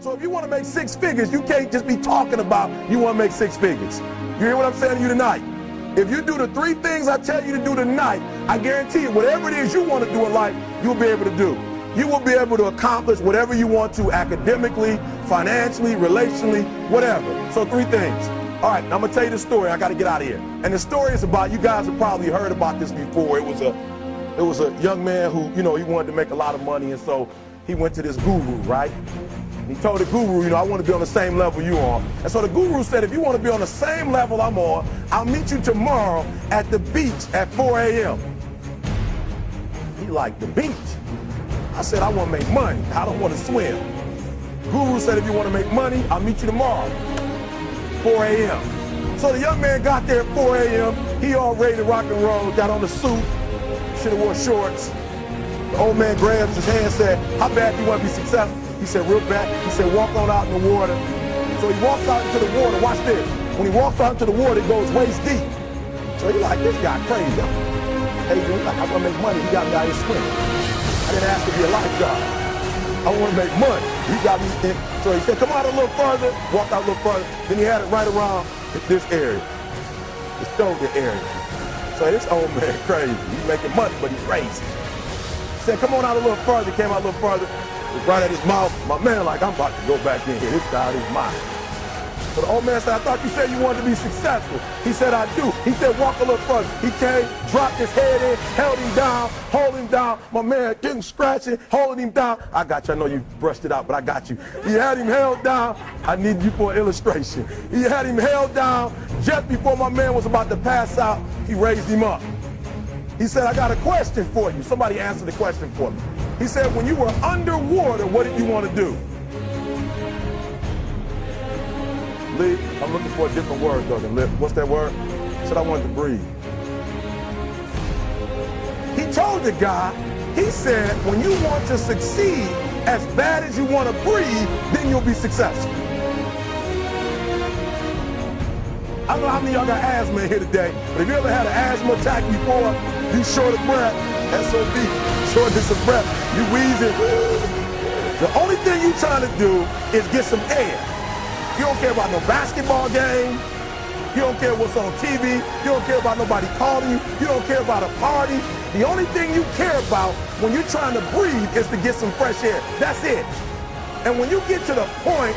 So if you want to make six figures, you can't just be talking about you want to make six figures. You hear what I'm saying to you tonight? If you do the three things I tell you to do tonight, I guarantee you, whatever it is you want to do in life, you'll be able to do. You will be able to accomplish whatever you want to academically, financially, relationally, whatever. So three things. All right, I'm going to tell you the story. I got to get out of here. And the story is about, you guys have probably heard about this before. It was a young man who, you know, he wanted to make a lot of money, and so he went to this guru, right? And he told the guru, you know, I want to be on the same level you are. And so the guru said, if you want to be on the same level I'm on, I'll meet you tomorrow at the beach at 4 a.m. He liked the beach. I said, I want to make money. I don't want to swim. Guru said, if you want to make money, I'll meet you tomorrow, 4 a.m. So the young man got there at 4 a.m. He all ready to rock and roll, got on the suit, should have wore shorts. The old man grabs his hand and said, how bad do you want to be successful? He said, real bad. He said, walk on out in the water. So he walks out into the water. Watch this. When he walks out into the water, it goes waist deep. So he's like, this guy crazy. Hey, dude, like, I want to make money. He got me out here swimming. I didn't ask to be a lifeguard. I want to make money. He got me in. So he said, come out a little further. Walked out a little further. Then he had it right around this area, the shoulder area. So this old man crazy. He's making money, but he's crazy. He said, come on out a little further. Came out a little further. Was right at his mouth. My man like, I'm about to go back in here. This guy is mine. So the old man said, I thought you said you wanted to be successful. He said, I do. He said, walk a little further. He came, dropped his head in, held him down, hold him down. My man getting scratching, holding him down. I got you. I know you brushed it out, but I got you. He had him held down. I need you for an illustration. He had him held down. Just before my man was about to pass out, he raised him up. He said, I got a question for you. Somebody answer the question for me. He said, when you were underwater, what did you want to do? Lee, I'm looking for a different word though than live. What's that word? He said, I wanted to breathe. He told the guy, he said, when you want to succeed as bad as you want to breathe, then you'll be successful. I don't know how many of y'all got asthma in here today, but if you ever had an asthma attack before, you short of breath, SOB, shortness of breath, you wheezing. The only thing you're trying to do is get some air. You don't care about no basketball game. You don't care what's on TV. You don't care about nobody calling you. You don't care about a party. The only thing you care about when you're trying to breathe is to get some fresh air. That's it. And when you get to the point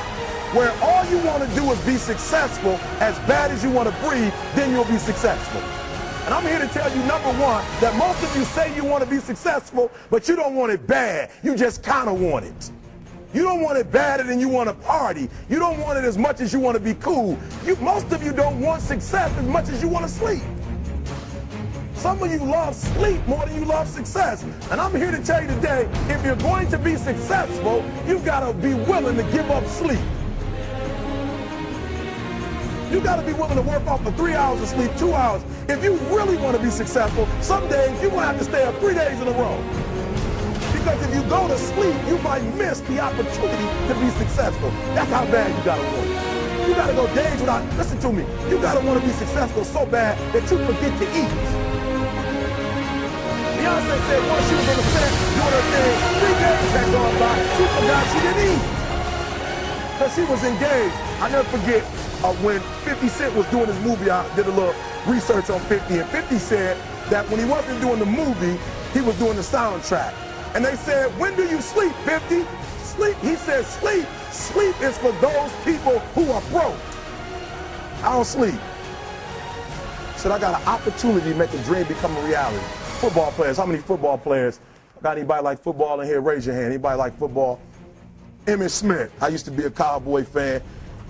where all you want to do is be successful as bad as you want to breathe, then you'll be successful. And I'm here to tell you, number one, that most of you say you want to be successful, but you don't want it bad. You just kind of want it. You don't want it badder than you want to party. You don't want it as much as you want to be cool. Most of you don't want success as much as you want to sleep. Some of you love sleep more than you love success. And I'm here to tell you today, if you're going to be successful, you've got to be willing to give up sleep. You got to be willing to work off for 3 hours of sleep, 2 hours. If you really want to be successful, some days you're going to have to stay up 3 days in a row. Because if you go to sleep, you might miss the opportunity to be successful. That's how bad you got to want it. You got to go days without, listen to me, you got to want to be successful so bad that you forget to eat. Beyonce said once she was on the set doing her thing, 3 days had gone by, she forgot she didn't eat. Because she was engaged. I never forget when 50 Cent was doing his movie, I did a little research on 50, and 50 said that when he wasn't doing the movie, he was doing the soundtrack. And they said, when do you sleep, 50? Sleep. He said, sleep. Sleep is for those people who are broke. I don't sleep. He said, I got an opportunity to make a dream become a reality. Football players, how many football players? Got anybody like football in here? Raise your hand. Anybody like football? Emmitt Smith. I used to be a Cowboy fan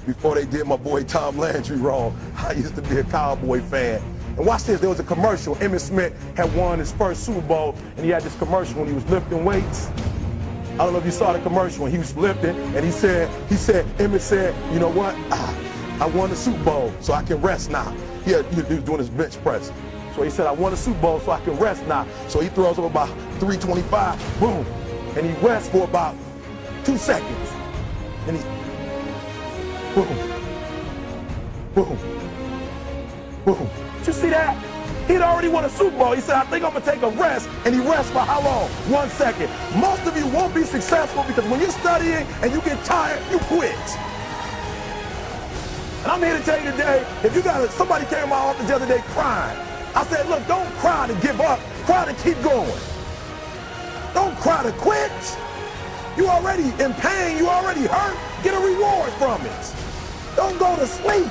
before they did my boy Tom Landry wrong. I used to be a Cowboy fan. And watch this, there was a commercial. Emmitt Smith had won his first Super Bowl, and he had this commercial when he was lifting weights. I don't know if you saw the commercial when he was lifting, and Emmitt said, you know what? I won the Super Bowl, so I can rest now. He was doing his bench press. So he said, I won the Super Bowl, so I can rest now. So he throws up about 325, boom, and he rests for about 2 seconds. And he's boom, boom, boom. Did you see that? He'd already won a Super Bowl. He said, I think I'm going to take a rest. And he rests for how long? 1 second. Most of you won't be successful because when you're studying and you get tired, you quit. And I'm here to tell you today, if you got somebody came to my office the other day crying. I said, look, don't cry to give up. Cry to keep going. Don't cry to quit. You already in pain. You already hurt. Get a reward from it. Don't go to sleep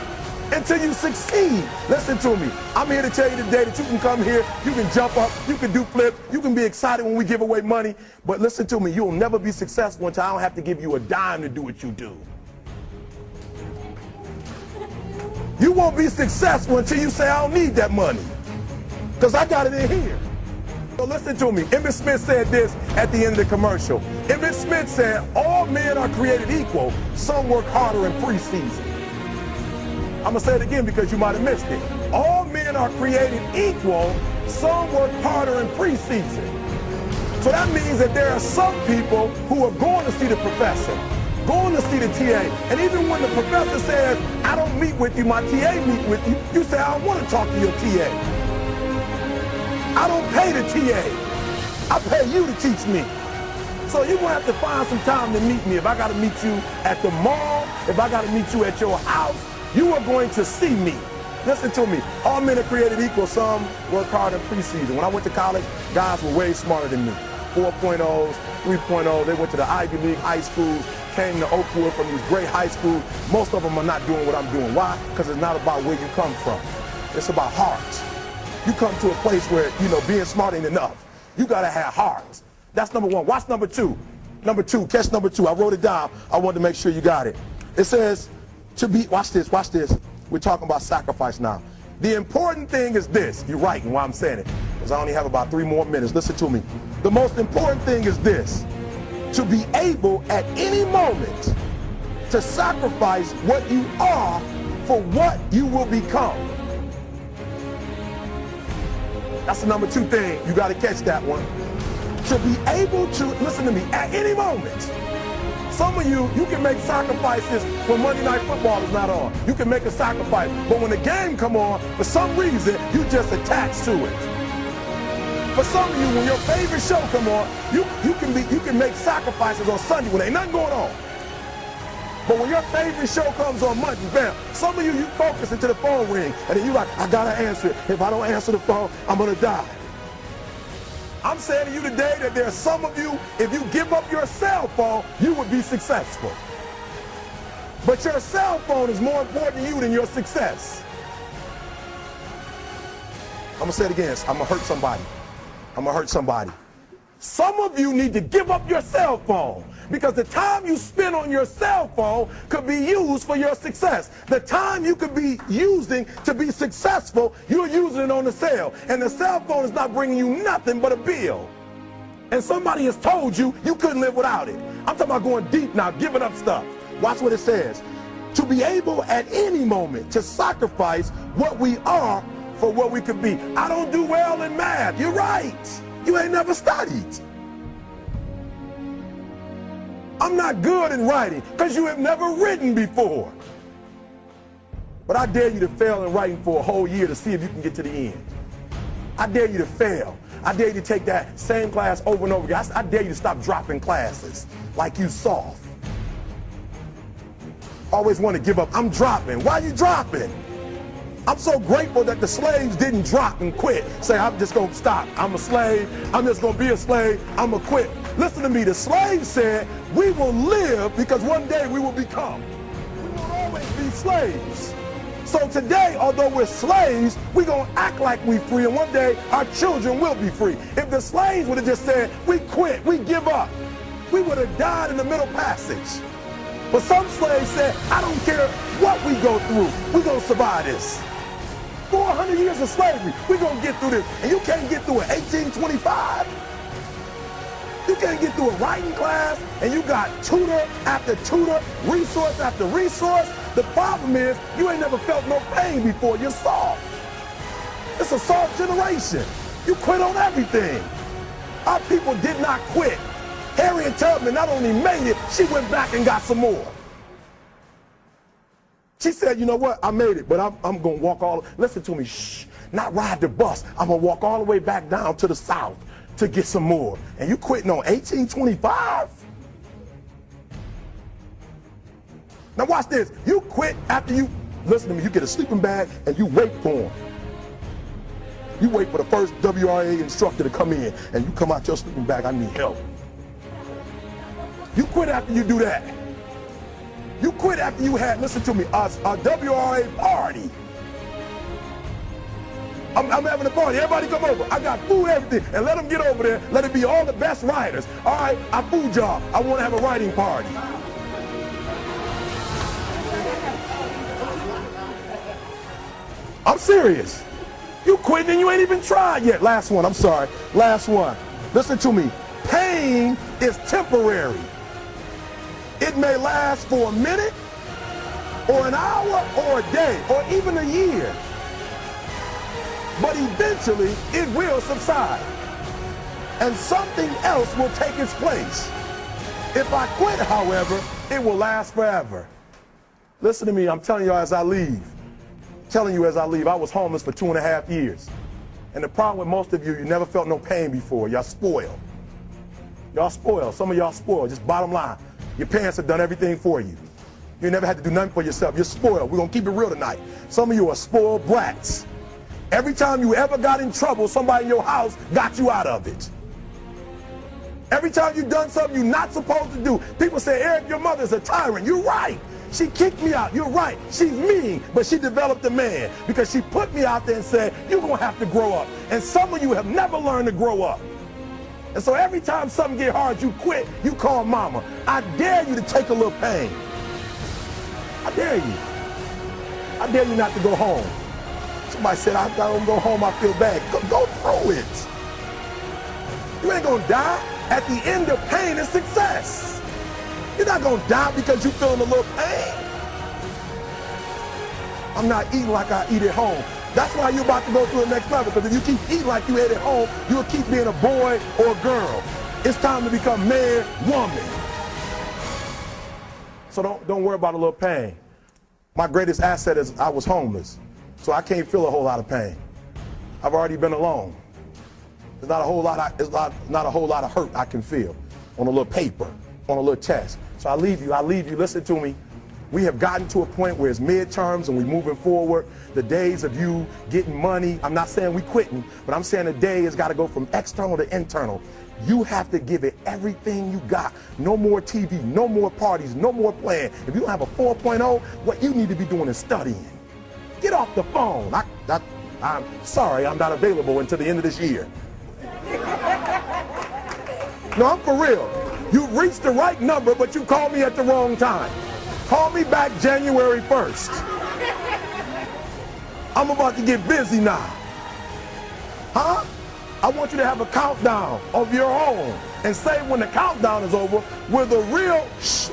until you succeed. Listen to me. I'm here to tell you today that you can come here, you can jump up, you can do flips, you can be excited when we give away money. But listen to me, you'll never be successful until I don't have to give you a dime to do what you do. You won't be successful until you say, I don't need that money, because I got it in here. So listen to me. Emmitt Smith said this at the end of the commercial. Emmitt Smith said, all men are created equal. Some work harder in preseason. I'm going to say it again because you might have missed it. All men are created equal. Some work harder in preseason. So that means that there are some people who are going to see the professor, going to see the TA. And even when the professor says, I don't meet with you, my TA meet with you, you say, I don't want to talk to your TA. I don't pay the TA. I pay you to teach me. So you're going to have to find some time to meet me. If I got to meet you at the mall, if I got to meet you at your house, you are going to see me. Listen to me. All men are created equal. Some work hard in preseason. When I went to college, guys were way smarter than me. 4.0s, 3.0. They went to the Ivy League high schools, came to Oakwood from these great high schools. Most of them are not doing what I'm doing. Why? Because it's not about where you come from. It's about heart. You come to a place where, being smart ain't enough. You got to have heart. That's number one. Watch number two. Number two, catch number two. I wrote it down. I wanted to make sure you got it. It says, watch this. We're talking about sacrifice now. The important thing is this. You're right in why I'm saying it, because I only have about 3 more minutes. Listen to me. The most important thing is this. To be able at any moment to sacrifice what you are for what you will become. That's the number 2 thing. You got to catch that one. To be able to, listen to me, at any moment. Some of you can make sacrifices when Monday Night Football is not on. You can make a sacrifice. But when the game come on, for some reason, you just attach to it. For some of you, when your favorite show come on, you can make sacrifices on Sunday when ain't nothing going on. But when your favorite show comes on Monday, bam, some of you focus until the phone ring, and then you like, I gotta answer it. If I don't answer the phone, I'm gonna die. I'm saying to you today that there are some of you, if you give up your cell phone, you would be successful. But your cell phone is more important to you than your success. I'm going to say it again. I'm going to hurt somebody. I'm going to hurt somebody. Some of you need to give up your cell phone, because the time you spend on your cell phone could be used for your success. The time you could be using to be successful, you're using it on the cell. And the cell phone is not bringing you nothing but a bill. And somebody has told you you couldn't live without it. I'm talking about going deep now, giving up stuff. Watch what it says. To be able at any moment to sacrifice what we are for what we could be. I don't do well in math. You're right. You ain't never studied. I'm not good in writing because you have never written before. But I dare you to fail in writing for a whole year to see if you can get to the end. I dare you to fail. I dare you to take that same class over and over again. I dare you to stop dropping classes like you soft. Always want to give up. I'm dropping. Why are you dropping? I'm so grateful that the slaves didn't drop and quit. Say, I'm just going to stop. I'm a slave. I'm just going to be a slave. I'm going to quit. Listen to me. The slaves said, we will live because one day we will become. We won't always be slaves. So today, although we're slaves, we're going to act like we're free, and one day our children will be free. If the slaves would have just said, we quit, we give up, we would have died in the middle passage. But some slaves said, I don't care what we go through, we're going to survive this. 400 years of slavery, we're going to get through this. And you can't get through it 1825. You can't get through a writing class, and you got tutor after tutor, resource after resource. The problem is, you ain't never felt no pain before. You're soft. It's a soft generation. You quit on everything. Our people did not quit. Harriet Tubman not only made it, she went back and got some more. She said, you know what, I made it, but I'm going to walk listen to me, shh, not ride the bus. I'm going to walk all the way back down to the south to get some more. And you quitting on 1825? Now watch this. You quit after you, listen to me, you get a sleeping bag and you wait for him. You wait for the first WRA instructor to come in and you come out your sleeping bag, I need help. You quit after you do that. You quit after you had, listen to me, a WRA party. I'm having a party, everybody come over. I got food, everything, and let them get over there. Let it be all the best writers. All right, I food y'all. I want to have a writing party. I'm serious. You quitting and you ain't even tried yet. Last one, I'm sorry. Last one. Listen to me. Pain is temporary. It may last for a minute, or an hour, or a day, or even a year. But eventually, it will subside. And something else will take its place. If I quit, however, it will last forever. Listen to me, I'm telling you as I leave. I was homeless for 2.5 years. And the problem with most of you, you never felt no pain before. Y'all spoiled. Y'all spoiled. Some of y'all spoiled. Just bottom line. Your parents have done everything for you. You never had to do nothing for yourself. You're spoiled. We're going to keep it real tonight. Some of you are spoiled brats. Every time you ever got in trouble, somebody in your house got you out of it. Every time you've done something you're not supposed to do, people say, Eric, your mother's a tyrant. You're right. She kicked me out. You're right. She's mean, but she developed a man because she put me out there and said, you're going to have to grow up. And some of you have never learned to grow up. And so every time something get hard, you quit, you call mama. I dare you to take a little pain. I dare you. I dare you not to go home. Somebody said, I don't go home, I feel bad. Go through it. You ain't going to die. At the end of pain is success. You're not going to die because you're feeling a little pain. I'm not eating like I eat at home. That's why you're about to go through the next level, because if you keep eating like you ate at home, you'll keep being a boy or a girl. It's time to become man, woman. So don't worry about a little pain. My greatest asset is I was homeless, so I can't feel a whole lot of pain. I've already been alone. There's not a whole lot of hurt I can feel on a little paper, on a little test. So I leave you, listen to me. We have gotten to a point where it's midterms and we're moving forward. The days of you getting money, I'm not saying we quitting, but I'm saying the day has got to go from external to internal. You have to give it everything you got. No more TV, no more parties, no more playing. If you don't have a 4.0, what you need to be doing is studying. Get off the phone. I'm sorry, I'm not available until the end of this year. No, I'm for real. You reached the right number, but you called me at the wrong time. Call me back January 1st. I'm about to get busy now. Huh? I want you to have a countdown of your own and say when the countdown is over, will the real,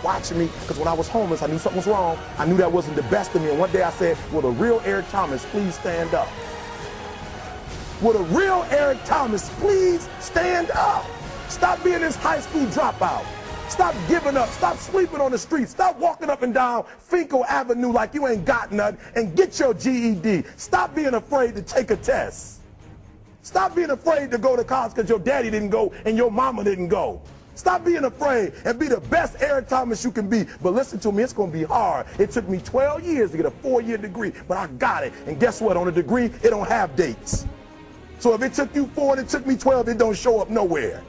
watch me, because when I was homeless, I knew something was wrong. I knew that wasn't the best of me. And one day I said, will the real Eric Thomas please stand up? Will the real Eric Thomas please stand up? Stop being this high school dropout. Stop giving up. Stop sleeping on the street. Stop walking up and down Finkel Avenue like you ain't got nothing, and get your GED. Stop being afraid to take a test. Stop being afraid to go to college because your daddy didn't go and your mama didn't go. Stop being afraid and be the best Eric Thomas you can be. But listen to me, it's going to be hard. It took me 12 years to get a 4-year degree, but I got it. And guess what? On a degree, it don't have dates. So if it took you 4 and it took me 12, it don't show up nowhere.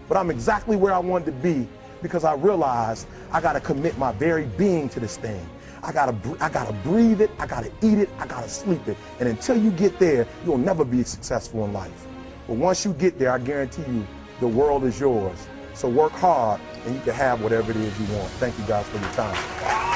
But I'm exactly where I wanted to be because I realized I got to commit my very being to this thing. I gotta breathe it, I gotta eat it, I gotta sleep it. And until you get there, you'll never be successful in life. But once you get there, I guarantee you, the world is yours. So work hard and you can have whatever it is you want. Thank you guys for your time.